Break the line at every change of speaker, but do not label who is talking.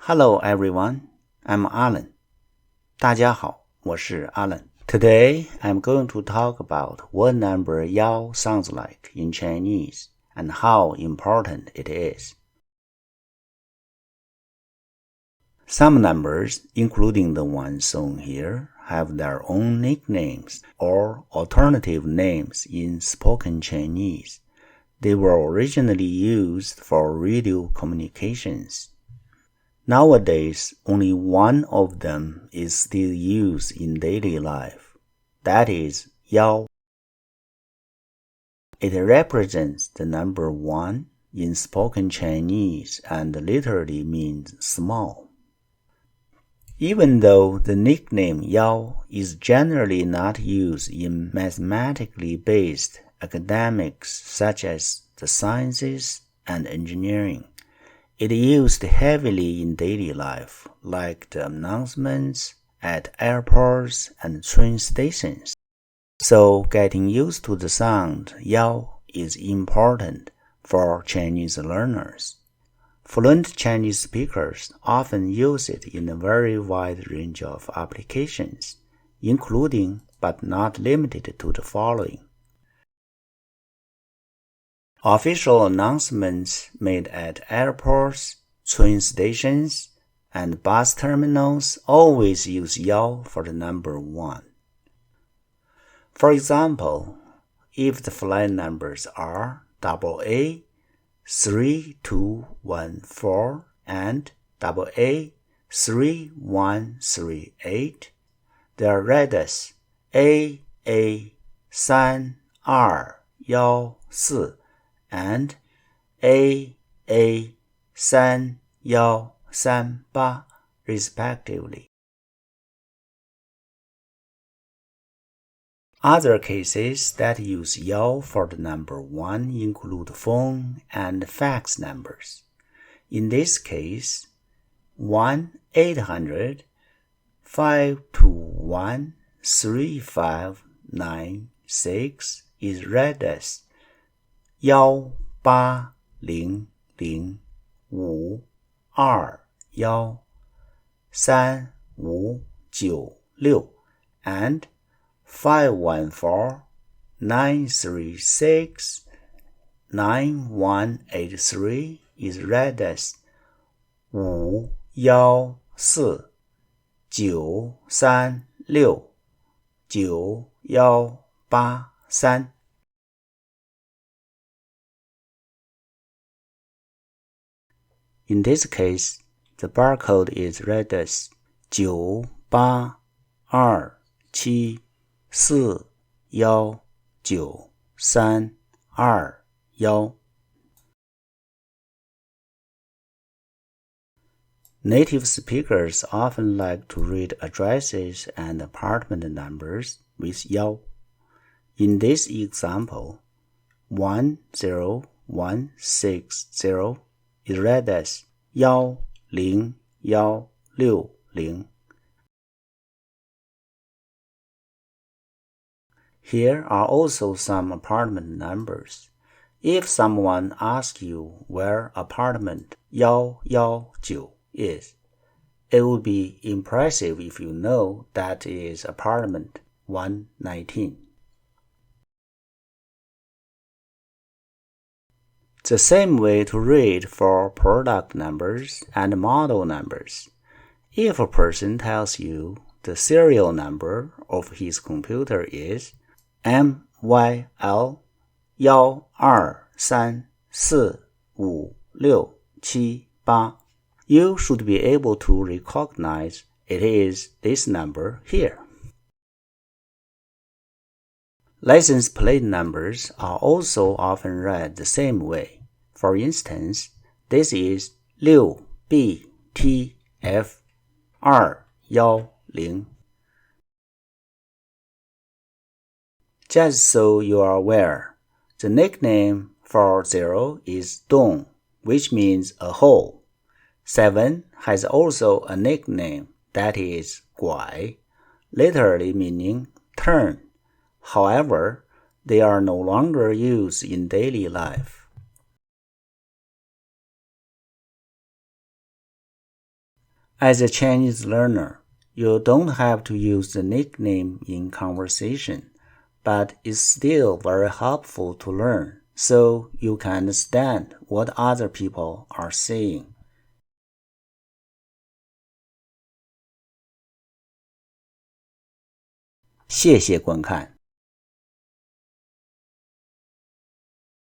Hello everyone, I'm Alan. 大家好，我是 Alan. Today, I'm going to talk about what number 幺 sounds like in Chinese and how important it is. Some numbers, including the ones shown here, have their own nicknames or alternative names in spoken Chinese. They were originally used for radio communications. Nowadays, only one of them is still used in daily life. That is 幺. It represents the number 1 in spoken Chinese and literally means small. Even though the nickname 幺 is generally not used in mathematically based academics such as the sciences and engineering, it used heavily in daily life, like the announcements at airports and train stations. So getting used to the sound 幺 is important for Chinese learners. Fluent Chinese speakers often use it in a very wide range of applications, including but not limited to the following. Official announcements made at airports, train stations, and bus terminals always use 幺 for the number 1. For example, if the flight numbers are AA 3214 and AA 3138, they are read as AA 3214 and AA 3138 respectively. Other cases that use 幺 for the number 1 include phone and fax numbers. In this case, 1-800-521-3596 is read as 18005213596 and 514-936-9183 is read as 514-936-9183. In this case, the barcode is read as 982741931. Native speakers often like to read addresses and apartment numbers with 幺. In this example, 10160 is read as 10160. Here are also some apartment numbers. If someone asks you where apartment 119 is, it would be impressive if you know that it is apartment 119. The same way to read for product numbers and model numbers. If a person tells you the serial number of his computer is MYL1234567, you should be able to recognize it is this number here. License plate numbers are also often read the same way. For instance, this is 6BTF210. Just so you are aware, the nickname for 0 is dong, which means a hole. 7 has also a nickname that is guai, literally meaning turn. However, they are no longer used in daily life. As a Chinese learner, you don't have to use the nickname in conversation, but it's still very helpful to learn so you can understand what other people are saying. 谢谢观看。